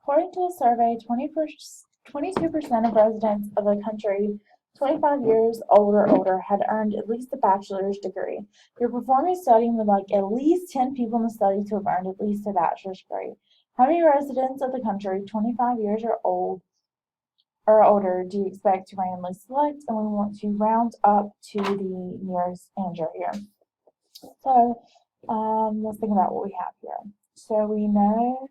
According to a survey, 22% of residents of the country 25 years old or older had earned at least a bachelor's degree. You're performing a study and would like at least 10 people in the study to have earned at least a bachelor's degree. How many residents of the country 25 years or older do you expect to randomly select? And we want to round up to the nearest integer here. So let's think about what we have here. So we know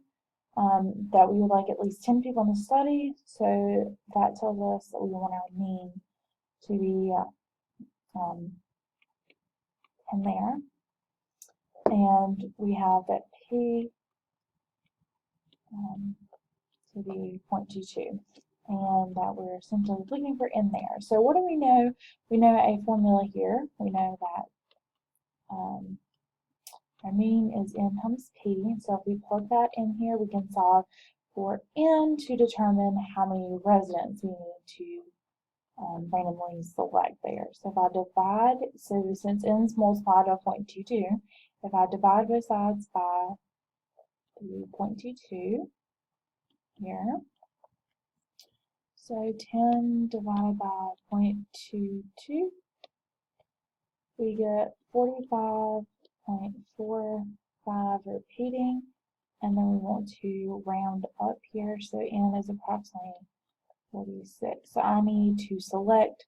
that we would like at least 10 people in the study, so that tells us that we want our mean to be in there. And we have that P to be 0.22, and that we're essentially looking for in there. So what do we know? We know a formula here. We know that our mean is n times p, so if we plug that in here, we can solve for n to determine how many residents we need to randomly select there. So if I divide, so since n is multiplied by 0.22, if I divide both sides by 0.22 here, so 10 divided by 0.22, we get 45.45 repeating, and then we want to round up here, so n is approximately 46. So I need to select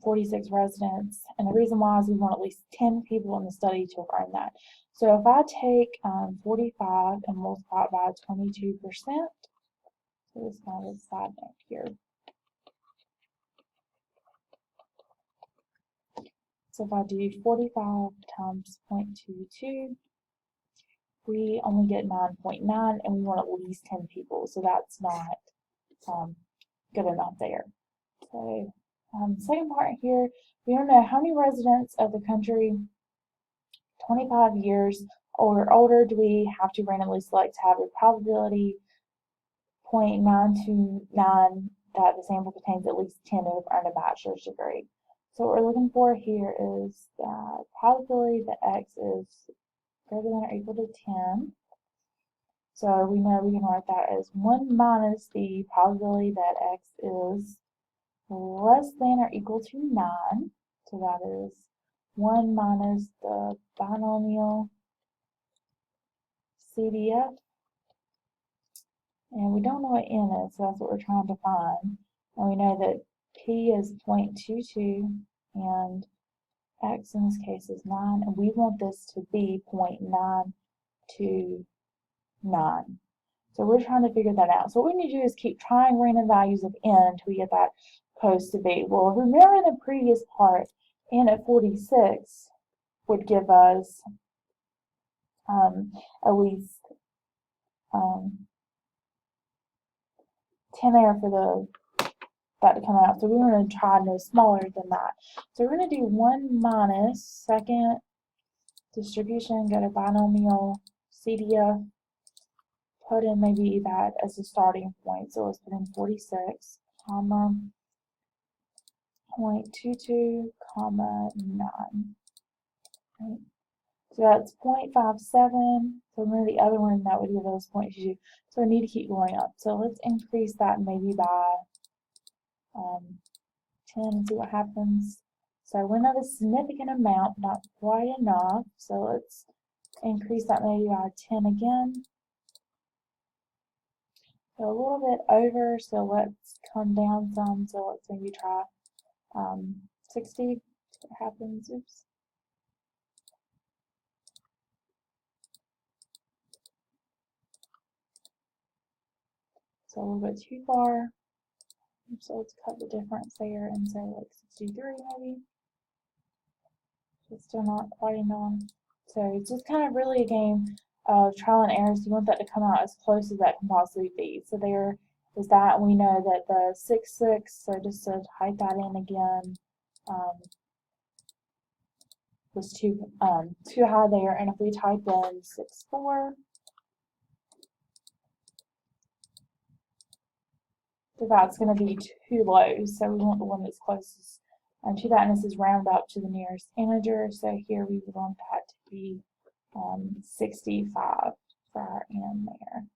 46 residents, and the reason why is we want at least 10 people in the study to earn that. So if I take 45 and multiply it by 22%, so this kind of a side note here. So if I do 45 times 0.22, we only get 9.9, and we want at least 10 people, so that's not good enough there. So second part here, we don't know how many residents of the country 25 years or older do we have to randomly select to have a probability 0.929 that the sample contains at least 10 who have earned a bachelor's degree. So what we're looking for here is the probability that x is greater than or equal to 10. So we know we can write that as 1 minus the probability that x is less than or equal to 9. So that is 1 minus the binomial CDF. And we don't know what n is, so that's what we're trying to find. And we know that p is 0.22 and x in this case is 9, and we want this to be 0.929. So we're trying to figure that out. So what we need to do is keep trying random values of n until we get that close to b. Well, remember in the previous part, n at 46 would give us at least 10 there for that to come out. So we're going to try no smaller than that. So we're going to do 1 minus second distribution, go to binomial CDF, put in maybe that as a starting point. So let's put in 46, comma, 0.22, comma, 9. Right. So that's 0.57. So remember the other one, that would give us 0.22. So we need to keep going up. So let's increase that maybe by 10 and see what happens. So I went up a significant amount, not quite enough. So let's increase that maybe by 10 again. So a little bit over, so let's come down some. So let's maybe try 60. See what happens. Oops. So a little bit too far. So let's cut the difference there and say like 63 maybe. It's still not quite enough. So it's just kind of really a game of trial and error. So you want that to come out as close as that can possibly be. So there is that. We know that the 6.6, so just to type that in again, was too high there. And if we type in 6.4, so that's going to be too low. So we want the one that's closest to that, and this is round up to the nearest integer. So here we would want that to be 65 for our n there.